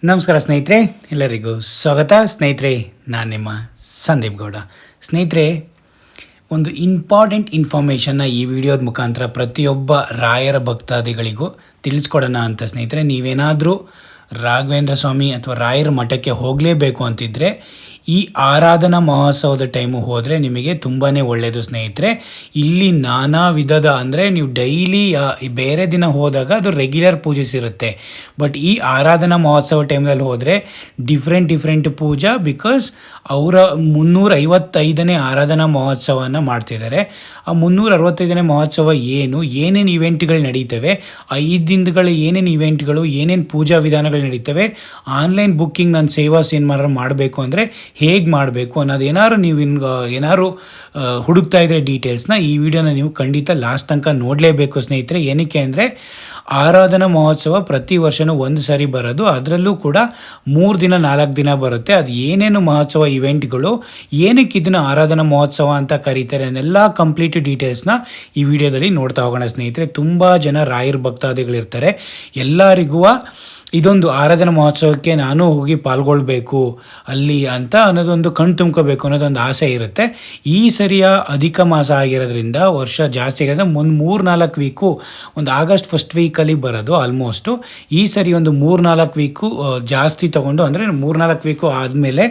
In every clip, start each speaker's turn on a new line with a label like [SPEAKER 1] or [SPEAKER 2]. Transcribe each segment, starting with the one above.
[SPEAKER 1] ನಮಸ್ಕಾರ ಸ್ನೇಹಿತರೆ, ಎಲ್ಲರಿಗೂ ಸ್ವಾಗತ. ಸ್ನೇಹಿತರೆ, ನಾನು ನಿಮ್ಮ ಸಂದೀಪ್ ಗೌಡ. ಸ್ನೇಹಿತರೆ, ಒಂದು ಇಂಪಾರ್ಟೆಂಟ್ ಇನ್ಫಾರ್ಮೇಷನ್ನ ಈ ವಿಡಿಯೋದ ಮುಖಾಂತರ ಪ್ರತಿಯೊಬ್ಬ ರಾಯರ ಭಕ್ತಾದಿಗಳಿಗೂ ತಿಳಿಸ್ಕೊಡೋಣ ಅಂತ. ಸ್ನೇಹಿತರೆ, ನೀವೇನಾದರೂ ರಾಘವೇಂದ್ರ ಸ್ವಾಮಿ ಅಥವಾ ರಾಯರ ಮಠಕ್ಕೆ ಹೋಗಲೇಬೇಕು ಅಂತಿದ್ದರೆ ಈ ಆರಾಧನಾ ಮಹೋತ್ಸವದ ಟೈಮು ಹೋದರೆ ನಿಮಗೆ ತುಂಬಾ ಒಳ್ಳೆಯದು. ಸ್ನೇಹಿತರೆ, ಇಲ್ಲಿ ನಾನಾ ವಿಧದ, ಅಂದರೆ ನೀವು ಡೈಲಿ ಬೇರೆ ದಿನ ಹೋದಾಗ ಅದು ರೆಗ್ಯುಲರ್ ಪೂಜೆಸ್ ಇರುತ್ತೆ. ಬಟ್ ಈ ಆರಾಧನಾ ಮಹೋತ್ಸವ ಟೈಮ್ನಲ್ಲಿ ಹೋದರೆ ಡಿಫ್ರೆಂಟ್ ಪೂಜಾ, ಬಿಕಾಸ್ ಅವರ 365ನೇ ಆರಾಧನಾ ಮಹೋತ್ಸವನ ಮಾಡ್ತಿದ್ದಾರೆ. ಆ 365ನೇ ಮಹೋತ್ಸವ ಏನೇನು ಇವೆಂಟ್ಗಳು ನಡೀತವೆ, 5 ದಿನಗಳು ಏನೇನು ಇವೆಂಟ್ಗಳು, ಏನೇನು ಪೂಜಾ ವಿಧಾನಗಳು ನಡೀತವೆ, ಆನ್ಲೈನ್ ಬುಕ್ಕಿಂಗ್ ನನ್ನ ಸೇವಾಸ್ ಏನು ಮಾಡಬೇಕು ಅಂದರೆ ಹೇಗೆ ಮಾಡಬೇಕು ಅನ್ನೋದು ನೀವು ಏನಾದ್ರು ಹುಡುಕ್ತಾ ಇದ್ದರೆ ಡೀಟೇಲ್ಸ್ನ ಈ ವಿಡಿಯೋನ ನೀವು ಖಂಡಿತ ಲಾಸ್ಟ್ ತನಕ ನೋಡಲೇಬೇಕು. ಸ್ನೇಹಿತರೆ, ಏನಕ್ಕೆ ಅಂದರೆ ಆರಾಧನಾ ಮಹೋತ್ಸವ ಪ್ರತಿ ವರ್ಷವೂ ಒಂದು ಸಾರಿ ಬರೋದು, ಅದರಲ್ಲೂ ಕೂಡ 3 ದಿನ 4 ದಿನ ಬರುತ್ತೆ. ಅದು ಏನೇನು ಮಹೋತ್ಸವ ಇವೆಂಟ್ಗಳು, ಏನಕ್ಕೆ ಇದನ್ನು ಆರಾಧನಾ ಮಹೋತ್ಸವ ಅಂತ ಕರೀತಾರೆ ಅನ್ನೆಲ್ಲ ಕಂಪ್ಲೀಟ್ ಡೀಟೇಲ್ಸ್ನ ಈ ವಿಡಿಯೋದಲ್ಲಿ ನೋಡ್ತಾ ಹೋಗೋಣ. ಸ್ನೇಹಿತರೆ, ತುಂಬ ಜನ ರಾಯರ ಭಕ್ತಾದಿಗಳಿರ್ತಾರೆ. ಎಲ್ಲರಿಗೂ ಇದೊಂದು ಆರಾಧನಾ ಮಹೋತ್ಸವಕ್ಕೆ ನಾನು ಹೋಗಿ ಪಾಲ್ಗೊಳ್ಬೇಕು ಅಲ್ಲಿ ಅಂತ ಅನ್ನೋದೊಂದು ಕಣ್ ತುಂಬ್ಕೋಬೇಕು ಅನ್ನೋದೊಂದು ಆಸೆ ಇರುತ್ತೆ. ಈ ಸರಿಯ ಅಧಿಕ ಮಾಸ ಆಗಿರೋದ್ರಿಂದ ವರ್ಷ ಜಾಸ್ತಿ ಆಗಿರೋದ್ರಿಂದ ಒಂದು 3-4 ವೀಕು, ಒಂದು ಆಗಸ್ಟ್ ಫಸ್ಟ್ ವೀಕಲ್ಲಿ ಬರೋದು ಆಲ್ಮೋಸ್ಟು. ಈ ಸರಿ ಒಂದು 3-4 ವೀಕು ಜಾಸ್ತಿ ತೊಗೊಂಡು, ಅಂದರೆ 3-4 ವೀಕು ಆದಮೇಲೆ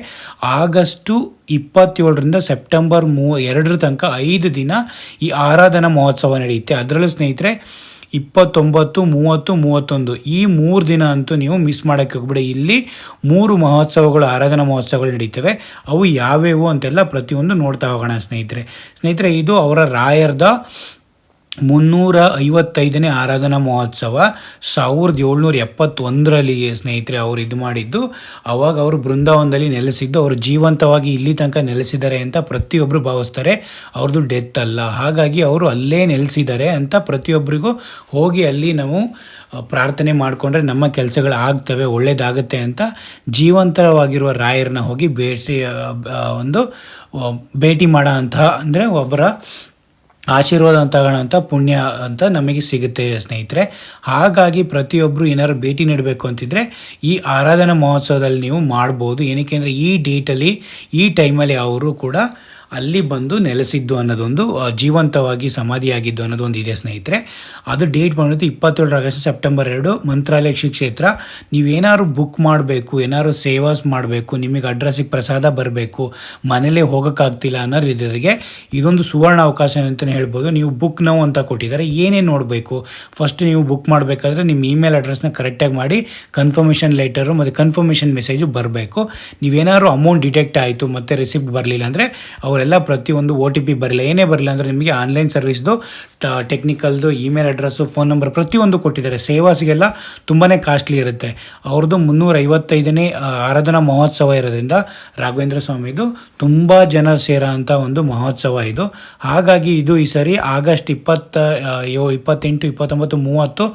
[SPEAKER 1] ಆಗಸ್ಟು 27ರಿಂದ ಸೆಪ್ಟೆಂಬರ್ 2 ತನಕ 5 ದಿನ ಈ ಆರಾಧನಾ ಮಹೋತ್ಸವ ನಡೆಯುತ್ತೆ. ಅದರಲ್ಲೂ ಸ್ನೇಹಿತರೆ 29, 30, 31 ಈ 3 ದಿನ ಅಂತೂ ನೀವು ಮಿಸ್ ಮಾಡೋಕ್ಕೆ ಹೋಗ್ಬಿಡಿ. ಇಲ್ಲಿ 3 ಮಹೋತ್ಸವಗಳು, ಆರಾಧನಾ ಮಹೋತ್ಸವಗಳು ನಡೀತವೆ. ಅವು ಯಾವ್ಯಾವು ಅಂತೆಲ್ಲ ಪ್ರತಿಯೊಂದು ನೋಡ್ತಾ ಹೋಗೋಣ. ಸ್ನೇಹಿತರೆ, ಇದು ಅವರ ರಾಯರ್ದ 355ನೇ ಆರಾಧನಾ ಮಹೋತ್ಸವ 1771ರಲ್ಲಿ ಸ್ನೇಹಿತರೆ ಅವರು ಇದು ಮಾಡಿದ್ದು. ಅವಾಗ ಅವರು ಬೃಂದಾವನದಲ್ಲಿ ನೆಲೆಸಿದ್ದು, ಅವರು ಜೀವಂತವಾಗಿ ಇಲ್ಲಿ ತನಕ ನೆಲೆಸಿದ್ದಾರೆ ಅಂತ ಪ್ರತಿಯೊಬ್ಬರು ಭಾವಿಸ್ತಾರೆ. ಅವ್ರದ್ದು ಡೆತ್ ಅಲ್ಲ, ಹಾಗಾಗಿ ಅವರು ಅಲ್ಲೇ ನೆಲೆಸಿದ್ದಾರೆ ಅಂತ ಪ್ರತಿಯೊಬ್ಬರಿಗೂ ಹೋಗಿ ಅಲ್ಲಿ ನಾವು ಪ್ರಾರ್ಥನೆ ಮಾಡಿಕೊಂಡ್ರೆ ನಮ್ಮ ಕೆಲಸಗಳು ಆಗ್ತವೆ, ಒಳ್ಳೇದಾಗುತ್ತೆ ಅಂತ ಜೀವಂತವಾಗಿರುವ ರಾಯರನ್ನ ಹೋಗಿ ಭೇಟಿ ಮಾಡೋ ಅಂತಹ, ಅಂದರೆ ಒಬ್ಬರ ಆಶೀರ್ವಾದ ತಗೊಳ್ಳೋಂಥ ಪುಣ್ಯ ಅಂತ ನಮಗೆ ಸಿಗುತ್ತೆ ಸ್ನೇಹಿತರೆ. ಹಾಗಾಗಿ ಪ್ರತಿಯೊಬ್ಬರು ಏನಾದ್ರು ಭೇಟಿ ನೀಡಬೇಕು ಅಂತಿದ್ರೆ ಈ ಆರಾಧನಾ ಮಹೋತ್ಸವದಲ್ಲಿ ನೀವು ಮಾಡ್ಬೋದು. ಏನಕ್ಕೆ ಅಂದರೆ ಈ ಡೇಟಲ್ಲಿ, ಈ ಟೈಮಲ್ಲಿ ಅವರು ಕೂಡ ಅಲ್ಲಿ ಬಂದು ನೆಲೆಸಿದ್ದು ಅನ್ನೋದೊಂದು, ಜೀವಂತವಾಗಿ ಸಮಾಧಿಯಾಗಿದ್ದು ಅನ್ನೋದೊಂದು ಇದೆ ಸ್ನೇಹಿತರೆ. ಅದು ಡೇಟ್ ಬಂದಿದ್ದು 27 ಆಗಸ್ಟ್ ಸೆಪ್ಟೆಂಬರ್ 2 ಮಂತ್ರಾಲಯ ಶ್ರೀ ಕ್ಷೇತ್ರ. ನೀವೇನಾದ್ರು ಬುಕ್ ಮಾಡಬೇಕು, ಏನಾದ್ರು ಸೇವಾಸ್ ಮಾಡಬೇಕು, ನಿಮಗೆ ಅಡ್ರೆಸ್ಸಿಗೆ ಪ್ರಸಾದ ಬರಬೇಕು, ಮನೇಲೇ ಹೋಗೋಕ್ಕಾಗ್ತಿಲ್ಲ ಅನ್ನೋರಿಗೆ ಇದೊಂದು ಸುವರ್ಣ ಅವಕಾಶ ಅಂತಲೇ ಹೇಳ್ಬೋದು. ನೀವು ಬುಕ್ ನೌ ಅಂತ ಕೊಟ್ಟಿದ್ದಾರೆ. ಏನೇನು ನೋಡಬೇಕು, ಫಸ್ಟ್ ನೀವು ಬುಕ್ ಮಾಡಬೇಕಾದ್ರೆ ನಿಮ್ಮ ಇಮೇಲ್ ಅಡ್ರೆಸ್ನ ಕರೆಕ್ಟಾಗಿ ಮಾಡಿ, ಕನ್ಫರ್ಮೇಷನ್ ಲೆಟರು ಮತ್ತು ಕನ್ಫರ್ಮೇಷನ್ ಮೆಸೇಜು ಬರಬೇಕು. ನೀವೇನಾದ್ರು ಅಮೌಂಟ್ ಡಿಟೆಕ್ಟ್ ಆಯಿತು ಮತ್ತು ರಿಸಿಪ್ಟ್ ಬರಲಿಲ್ಲ ಅಂದರೆ ಅವರೆಲ್ಲ ಪ್ರತಿಯೊಂದು OTP ಬರಲಿಲ್ಲ, ಏನೇ ಬರಲಿಲ್ಲ ಅಂದರೆ ನಿಮಗೆ ಆನ್ಲೈನ್ ಸರ್ವಿಸ್ದು ಟೆಕ್ನಿಕಲ್ದು ಇಮೇಲ್ ಅಡ್ರೆಸ್ಸು, ಫೋನ್ ನಂಬರ್ ಪ್ರತಿಯೊಂದು ಕೊಟ್ಟಿದ್ದಾರೆ. ಸೇವಾಸಿಗೆಲ್ಲ ತುಂಬಾ ಕಾಸ್ಟ್ಲಿ ಇರುತ್ತೆ. ಅವ್ರದ್ದು 355ನೇ ಆರಾಧನಾ ಮಹೋತ್ಸವ ಇರೋದ್ರಿಂದ ರಾಘವೇಂದ್ರ ಸ್ವಾಮಿದು ತುಂಬ ಜನ ಸೇರೋ ಅಂಥ ಒಂದು ಮಹೋತ್ಸವ ಇದು. ಹಾಗಾಗಿ ಇದು ಈ ಸರಿ ಆಗಸ್ಟ್ 28, 29, 30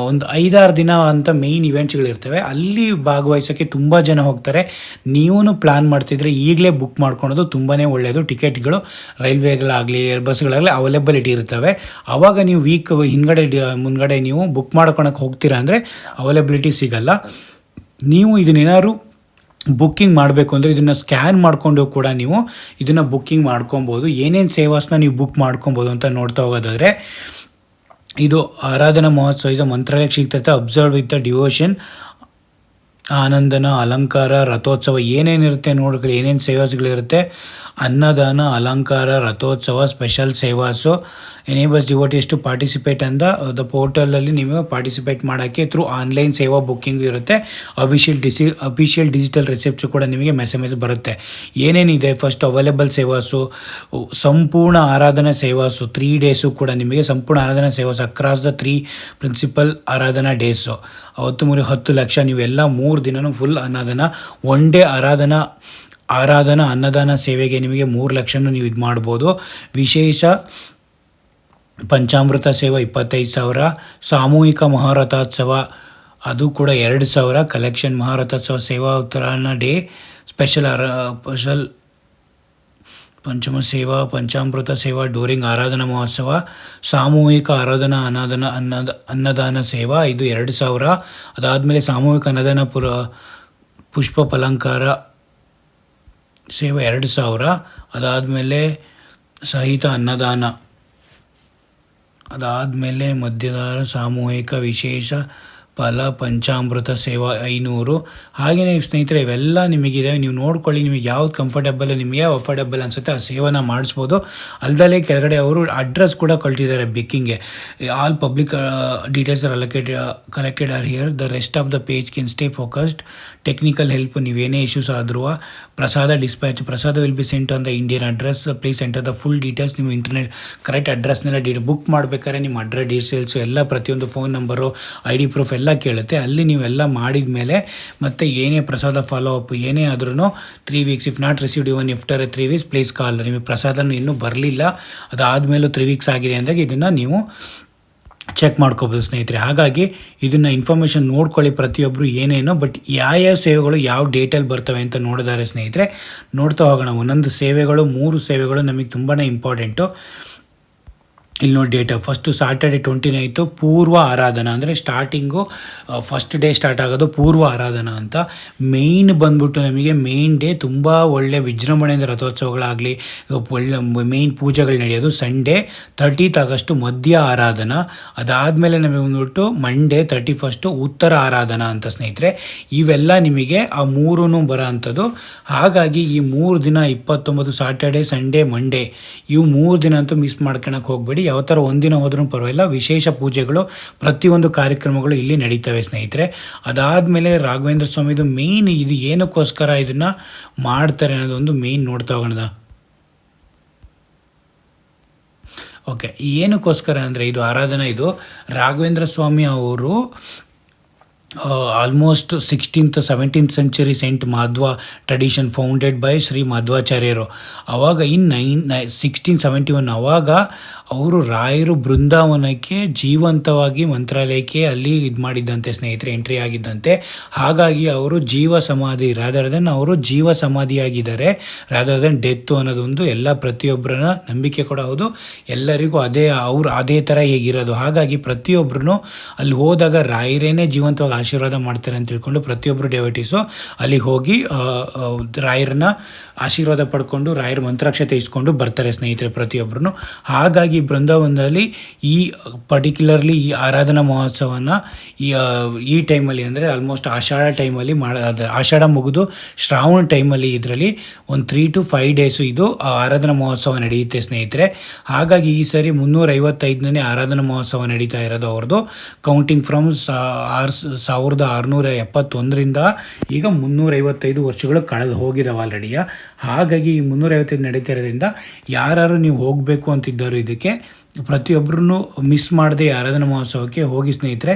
[SPEAKER 1] ಒಂದು 5-6 ದಿನ ಅಂತ ಮೇಯ್ನ್ ಇವೆಂಟ್ಸ್ಗಳಿರ್ತವೆ. ಅಲ್ಲಿ ಭಾಗವಹಿಸೋಕ್ಕೆ ತುಂಬ ಜನ ಹೋಗ್ತಾರೆ. ನೀವು ಪ್ಲ್ಯಾನ್ ಮಾಡ್ತಿದ್ರೆ ಈಗಲೇ ಬುಕ್ ಮಾಡ್ಕೊಳೋದು ತುಂಬಾ ಒಳ್ಳೆಯದು. ಟಿಕೆಟ್ಗಳು ರೈಲ್ವೆಗಳಾಗಲಿ ಬಸ್ಗಳಾಗಲಿ ಅವೈಲೇಬಿಲಿಟಿ ಇರ್ತವೆ. ಆವಾಗ ನೀವು ವೀಕ್ ಮುಂದ್ಗಡೆ ನೀವು ಬುಕ್ ಮಾಡ್ಕೊಳಕ್ಕೆ ಹೋಗ್ತೀರಾ ಅಂದರೆ ಅವೈಲೇಬಿಲಿಟಿ ಸಿಗಲ್ಲ. ನೀವು ಇದನ್ನೇನಾದ್ರು ಬುಕ್ಕಿಂಗ್ ಮಾಡಬೇಕು ಅಂದರೆ ಇದನ್ನು ಸ್ಕ್ಯಾನ್ ಮಾಡಿಕೊಂಡು ಕೂಡ ನೀವು ಇದನ್ನು ಬುಕ್ಕಿಂಗ್ ಮಾಡ್ಕೊಬೋದು. ಏನೇನು ಸೇವಾಸ್ನ ನೀವು ಬುಕ್ ಮಾಡ್ಕೊಬೋದು ಅಂತ ನೋಡ್ತಾ ಹೋಗೋದಾದರೆ, ಇದು ಆರಾಧನಾ ಮಹೋತ್ಸವ ಇಸ್ ಮಂತ್ರಾಲಯ ಕ್ಷೇತ್ರ ಅಬ್ಸರ್ವ್ ವಿತ್ ದ ಡಿವೋಷನ್, ಆನಂದನ ಅಲಂಕಾರ, ರಥೋತ್ಸವ ಏನೇನಿರುತ್ತೆ ನೋಡ್ಕೊಳ್ಳಿ. ಏನೇನು ಸೇವಾಸ್ಗಳಿರುತ್ತೆ: ಅನ್ನದಾನ, ಅಲಂಕಾರ, ರಥೋತ್ಸವ, ಸ್ಪೆಷಲ್ ಸೇವಾಸು. ಎನೇಬಲ್ಸ್ ಡಿವೋಟೀಸ್ ಟು ಪಾರ್ಟಿಸಿಪೇಟ್ ಅಂತ ದ ಪೋರ್ಟಲಲ್ಲಿ ನೀವು ಪಾರ್ಟಿಸಿಪೇಟ್ ಮಾಡೋಕ್ಕೆ ಥ್ರೂ ಆನ್ಲೈನ್ ಸೇವಾ ಬುಕ್ಕಿಂಗ್ ಇರುತ್ತೆ. ಅಫಿಷಿಯಲ್ ಡಿಜಿಟಲ್ ರಿಸಿಪ್ಟ್ಸು ಕೂಡ ನಿಮಗೆ ಮೆಸೇಜ್ ಬರುತ್ತೆ. ಏನೇನಿದೆ, ಫಸ್ಟ್ ಅವೈಲೇಬಲ್ ಸೇವಾಸು, ಸಂಪೂರ್ಣ ಆರಾಧನಾ ಸೇವಾಸು 3 ಡೇಸು ಕೂಡ ನಿಮಗೆ ಸಂಪೂರ್ಣ ಆರಾಧನಾ ಸೇವಾಸು ಅಕ್ರಾಸ್ ದ 3 ಪ್ರಿನ್ಸಿಪಲ್ ಆರಾಧನಾ ಡೇಸು. 10 ಲಕ್ಷ ನೀವೆಲ್ಲ 3 ದಿನವೂ ಫುಲ್ ಅನ್ನದಾನ, ಒನ್ ಡೇ ಆರಾಧನಾ ಅನ್ನದಾನ ಸೇವೆಗೆ ನಿಮಗೆ 3 ಲಕ್ಷನೂ ನೀವು ಇದು ಮಾಡ್ಬೋದು. ವಿಶೇಷ ಪಂಚಾಮೃತ ಸೇವೆ 25,000, ಸಾಮೂಹಿಕ ಮಹಾರಥೋತ್ಸವ ಅದು ಕೂಡ 2,000, ಕಲೆಕ್ಷನ್ ಮಹಾರಥೋತ್ಸವ ಸೇವಾ ಉತ್ತರಾಯಣ ಡೇ, ಸ್ಪೆಷಲ್ ಪಂಚಮ ಸೇವಾ, ಪಂಚಾಮೃತ ಸೇವಾ ಡ್ಯೂರಿಂಗ್ ಆರಾಧನಾ ಮಹೋತ್ಸವ, ಸಾಮೂಹಿಕ ಆರಾಧನಾ ಅನ್ನದಾನ ಸೇವಾ ಇದು 2000. ಅದಾದಮೇಲೆ ಸಾಮೂಹಿಕ ಅನ್ನದಾನ ಪುಷ್ಪ ಅಲಂಕಾರ ಸೇವಾ 2000. ಅದಾದಮೇಲೆ ಸಹಿತ ಅನ್ನದಾನ, ಅದಾದಮೇಲೆ ಮಧ್ಯದಾರ ಸಾಮೂಹಿಕ ವಿಶೇಷ ಫಲ ಪಂಚಾಮೃತ ಸೇವಾ 500. ಹಾಗೆಯೇ ಸ್ನೇಹಿತರೆ ಇವೆಲ್ಲ ನಿಮಗಿದೆ, ನೀವು ನೋಡ್ಕೊಳ್ಳಿ ನಿಮಗೆ ಯಾವ್ದು ಕಂಫರ್ಟೇಬಲ್, ನಿಮಗೆ ಯಾವ ಅಫೋರ್ಡೆಬಲ್ ಅನಿಸುತ್ತೆ ಆ ಸೇವೆನ ಮಾಡಿಸ್ಬೋದು. ಅಲ್ಲದೆ ಕೆಳಗಡೆ ಅವರು ಅಡ್ರೆಸ್ ಕೂಡ ಕಳ್ತಿದ್ದಾರೆ ಬಿಕ್ಕಿಂಗ್ಗೆ. All public details are collected are here, the rest of the page can stay focused. Technical help, ನೀವೇನೇ ಇಶ್ಯೂಸ್ ಆದರೂ prasada dispatch, prasada will be sent on the Indian address, please enter the full details. ನಿಮ್ಮ internet correct ಅಡ್ರೆಸ್ನೆಲ್ಲ book ಮಾಡಬೇಕಾದ್ರೆ ನಿಮ್ಮ address details ಎಲ್ಲ ಪ್ರತಿಯೊಂದು phone number ID proof ಎಲ್ಲ ಕೇಳುತ್ತೆ. ಅಲ್ಲಿ ನೀವೆಲ್ಲ ಮಾಡಿದ ಮೇಲೆ ಮತ್ತು ಏನೇ ಪ್ರಸಾದ ಫಾಲೋ ಅಪ್ ಏನೇ ಆದ್ರೂ 3 weeks, if not received even after 3 weeks please call. ನಿಮಗೆ ಪ್ರಸಾದನೂ ಇನ್ನೂ ಬರಲಿಲ್ಲ, ಅದಾದಮೇಲೂ 3 weeks ಆಗಿದೆ ಅಂದಾಗ ಇದನ್ನು ನೀವು ಚೆಕ್ ಮಾಡ್ಕೋಬೋದು ಸ್ನೇಹಿತರೆ. ಹಾಗಾಗಿ ಇದನ್ನು ಇನ್ಫಾರ್ಮೇಷನ್ ನೋಡ್ಕೊಳ್ಳಿ ಪ್ರತಿಯೊಬ್ಬರು ಏನೇನೋ. ಬಟ್ ಯಾವ ಸೇವೆಗಳು ಯಾವ ಡೇಟಲ್ಲಿ ಬರ್ತವೆ ಅಂತ ನೋಡಿದ್ದಾರೆ ಸ್ನೇಹಿತರೆ, ನೋಡ್ತಾ ಹೋಗೋಣ. ಒಂದೊಂದು ಸೇವೆಗಳು 3 ಸೇವೆಗಳು ನಮಗೆ ತುಂಬಾ ಇಂಪಾರ್ಟೆಂಟು. ಇಲ್ಲಿ ನೋಡಿ ಡೇಟ್, ಫಸ್ಟು ಸಾಟರ್ಡೆ 29 ಪೂರ್ವ ಆರಾಧನಾ, ಅಂದರೆ ಸ್ಟಾರ್ಟಿಂಗು ಫಸ್ಟ್ ಡೇ ಸ್ಟಾರ್ಟ್ ಆಗೋದು ಪೂರ್ವ ಆರಾಧನಾ ಅಂತ. ಮೇಯ್ನ್ ಬಂದ್ಬಿಟ್ಟು ನಮಗೆ ಮೇಯ್ನ್ ಡೇ ತುಂಬ ಒಳ್ಳೆ ವಿಜೃಂಭಣೆಯಿಂದ ರಥೋತ್ಸವಗಳಾಗಲಿ ಒಳ್ಳೆ ಮೇಯ್ನ್ ಪೂಜೆಗಳು ನಡೆಯೋದು ಸಂಡೇ 30th August ಮಧ್ಯ ಆರಾಧನಾ. ಅದಾದಮೇಲೆ ನಮಗೆ ಬಂದ್ಬಿಟ್ಟು ಮಂಡೇ 31st ಉತ್ತರ ಆರಾಧನಾ ಅಂತ ಸ್ನೇಹಿತರೆ. ಇವೆಲ್ಲ ನಿಮಗೆ ಆ 3 ಬರೋ ಅಂಥದ್ದು. ಹಾಗಾಗಿ ಈ 3 ದಿನ 29 ಸಾಟರ್ಡೆ ಸಂಡೇ ಮಂಡೇ ಇವು 3 ದಿನ ಅಂತೂ ಮಿಸ್ ಮಾಡ್ಕೊಳಕ್ಕೆ ಹೋಗಬೇಡಿ. ಯಾವ ಥರ ಒಂದಿನ ಹೋದ್ರೂ ಪರವಾಗಿಲ್ಲ, ವಿಶೇಷ ಪೂಜೆಗಳು ಪ್ರತಿಯೊಂದು ಕಾರ್ಯಕ್ರಮಗಳು ಇಲ್ಲಿ ನಡೀತವೆ ಸ್ನೇಹಿತರೆ. ಅದಾದಮೇಲೆ ರಾಘವೇಂದ್ರ ಸ್ವಾಮಿದು ಮೇಯ್ನ್ ಇದು ಏನಕ್ಕೋಸ್ಕರ ಇದನ್ನು ಮಾಡ್ತಾರೆ ಅನ್ನೋದೊಂದು ಮೇಯ್ನ್ ನೋಡ್ತಾ ಹೋಗೋಣ. ಓಕೆ, ಏನಕ್ಕೋಸ್ಕರ ಅಂದರೆ ಇದು ಆರಾಧನಾ, ಇದು ರಾಘವೇಂದ್ರ ಸ್ವಾಮಿ ಅವರು almost 16th 17th century saint Madhva tradition founded by Shri ಮಾಧ್ವಾಚಾರ್ಯರು. ಆವಾಗ ಇನ್ 1671 ಆವಾಗ ಅವರು ರಾಯರು ಬೃಂದಾವನಕ್ಕೆ ಜೀವಂತವಾಗಿ ಮಂತ್ರಾಲಯಕ್ಕೆ ಅಲ್ಲಿ ಇದು ಮಾಡಿದ್ದಂತೆ ಸ್ನೇಹಿತರೆ, ಎಂಟ್ರಿ ಆಗಿದ್ದಂತೆ. ಹಾಗಾಗಿ ಅವರು ಜೀವ ಸಮಾಧಿ ರಾದರ್ ದೆನ್ ಅವರು ಜೀವ ಸಮಾಧಿಯಾಗಿದ್ದಾರೆ ರಾದರ್ ದೆನ್ ಡೆತ್ತು ಅನ್ನೋದೊಂದು ಎಲ್ಲ ಪ್ರತಿಯೊಬ್ಬರನ್ನ ನಂಬಿಕೆ ಕೂಡ ಹೌದು. ಎಲ್ಲರಿಗೂ ಅದೇ ಥರ ಹೇಗಿರೋದು. ಹಾಗಾಗಿ ಪ್ರತಿಯೊಬ್ಬರೂ ಅಲ್ಲಿ ಹೋದಾಗ ರಾಯರೇನೇ ಜೀವಂತವಾಗಿ ಆಶೀರ್ವಾದ ಮಾಡ್ತಾರೆ ಅಂತ ತಿಳ್ಕೊಂಡು ಪ್ರತಿಯೊಬ್ಬರು ಡೆವಟಿಸು ಅಲ್ಲಿಗೆ ಹೋಗಿ ರಾಯರನ್ನ ಆಶೀರ್ವಾದ ಪಡ್ಕೊಂಡು ರಾಯರ ಮಂತ್ರಾಕ್ಷತೆ ಇಸ್ಕೊಂಡು ಬರ್ತಾರೆ ಸ್ನೇಹಿತರೆ ಪ್ರತಿಯೊಬ್ಬರು. ಹಾಗಾಗಿ ಬೃಂದಾವನದಲ್ಲಿ ಈ ಪರ್ಟಿಕ್ಯುಲರ್ಲಿ ಈ ಆರಾಧನಾ ಮಹೋತ್ಸವನ ಈ ಟೈಮಲ್ಲಿ ಅಂದರೆ ಆಲ್ಮೋಸ್ಟ್ ಆಷಾಢ ಟೈಮಲ್ಲಿ ಆಷಾಢ ಮುಗಿದು ಶ್ರಾವಣ ಟೈಮಲ್ಲಿ ಇದರಲ್ಲಿ ಒಂದು 3 to 5 days ಇದು ಆರಾಧನಾ ಮಹೋತ್ಸವ ನಡೆಯುತ್ತೆ ಸ್ನೇಹಿತರೆ. ಹಾಗಾಗಿ ಈ ಸರಿ 355ನೇ ಆರಾಧನಾ ಮಹೋತ್ಸವ ನಡೀತಾ ಇರೋದು ಅವ್ರದ್ದು. ಕೌಂಟಿಂಗ್ ಫ್ರಮ್ 1671ರಿಂದ ಈಗ 355 ವರ್ಷಗಳು ಕಳೆದು ಹೋಗಿದ್ದಾವೆ ಆಲ್ರೆಡಿಯ. ಹಾಗಾಗಿ ಈ 355 ನಡೀತಾ ಇರೋದ್ರಿಂದ ಯಾರು ನೀವು ಹೋಗಬೇಕು ಅಂತಿದ್ದಾರೋ ಇದಕ್ಕೆ ಪ್ರತಿಯೊಬ್ಬರೂ ಮಿಸ್ ಮಾಡದೆ ಆರಾಧನಾ ಮಹೋತ್ಸವಕ್ಕೆ ಹೋಗಿ ಸ್ನೇಹಿತರೆ.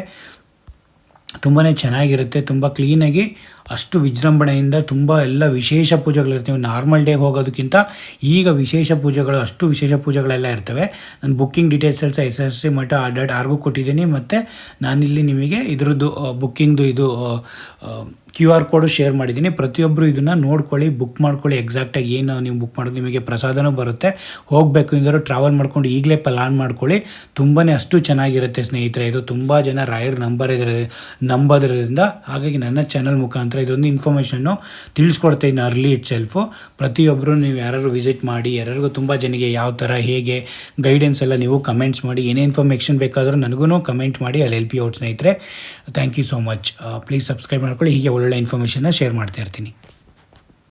[SPEAKER 1] ತುಂಬಾ ಚೆನ್ನಾಗಿರುತ್ತೆ, ತುಂಬ ಕ್ಲೀನಾಗಿ ಅಷ್ಟು ವಿಜೃಂಭಣೆಯಿಂದ ತುಂಬ ಎಲ್ಲ ವಿಶೇಷ ಪೂಜೆಗಳಿರ್ತವೆ. ನಾರ್ಮಲ್ ಡೇ ಹೋಗೋದಕ್ಕಿಂತ ಈಗ ವಿಶೇಷ ಪೂಜೆಗಳು, ಅಷ್ಟು ವಿಶೇಷ ಪೂಜೆಗಳೆಲ್ಲ ಇರ್ತವೆ. ನಾನು ಬುಕ್ಕಿಂಗ್ ಡೀಟೇಲ್ಸ್ SSC ಮಠ .org ಕೊಟ್ಟಿದ್ದೀನಿ. ಮತ್ತು ನಾನಿಲ್ಲಿ ನಿಮಗೆ ಇದ್ರದ್ದು ಬುಕ್ಕಿಂಗ್ದು ಇದು QR ಕೋಡು ಶೇರ್ ಮಾಡಿದ್ದೀನಿ. ಪ್ರತಿಯೊಬ್ಬರು ಇದನ್ನು ನೋಡ್ಕೊಳ್ಳಿ, ಬುಕ್ ಮಾಡ್ಕೊಳ್ಳಿ. ಎಕ್ಸಾಕ್ಟಾಗಿ ಏನು ನೀವು ಬುಕ್ ಮಾಡೋದು ನಿಮಗೆ ಪ್ರಸಾದನೂ ಬರುತ್ತೆ. ಹೋಗಬೇಕು ಎಂದರೂ ಟ್ರಾವೆಲ್ ಮಾಡ್ಕೊಂಡು ಈಗಲೇ ಪ್ಲಾನ್ ಮಾಡ್ಕೊಳ್ಳಿ. ತುಂಬಾ ಅಷ್ಟು ಚೆನ್ನಾಗಿರುತ್ತೆ ಸ್ನೇಹಿತರೆ. ಇದು ತುಂಬ ಜನ ರಾಯರ್ ನಂಬೋದ್ರಿಂದ ಹಾಗಾಗಿ ನನ್ನ ಚಾನಲ್ ಮುಖಾಂತರ ಇದೊಂದು ಇನ್ಫಾರ್ಮೇಷನ್ನು ತಿಳಿಸ್ಕೊಡ್ತೀನಿ ಅರ್ಲಿ ಇಟ್ ಸೆಲ್ಫು. ಪ್ರತಿಯೊಬ್ಬರು ನೀವು ಯಾರು ವಿಸಿಟ್ ಮಾಡಿ, ಯಾರಿಗೂ ತುಂಬ ಜನಕ್ಕೆ ಯಾವ ಥರ ಹೇಗೆ ಗೈಡೆನ್ಸ್ ಎಲ್ಲ ನೀವು ಕಮೆಂಟ್ಸ್ ಮಾಡಿ. ಏನೇ ಇನ್ಫಾರ್ಮೇಷನ್ ಬೇಕಾದರೂ ನನಗೂ ಕಮೆಂಟ್ ಮಾಡಿ, ಅಲ್ಲಿ ಹೆಲ್ಪ್ ಯು ಔಟ್ ಸ್ನೇಹಿತರೆ. Thank you so much. Please subscribe ಮಾಡ್ಕೊಳ್ಳಿ. ಹೀಗೆ ಒಳ್ಳೆ ಇನ್ಫಾರ್ಮೇಷನ್ನ ಶೇರ್ ಮಾಡ್ತಾ ಇರ್ತೀನಿ.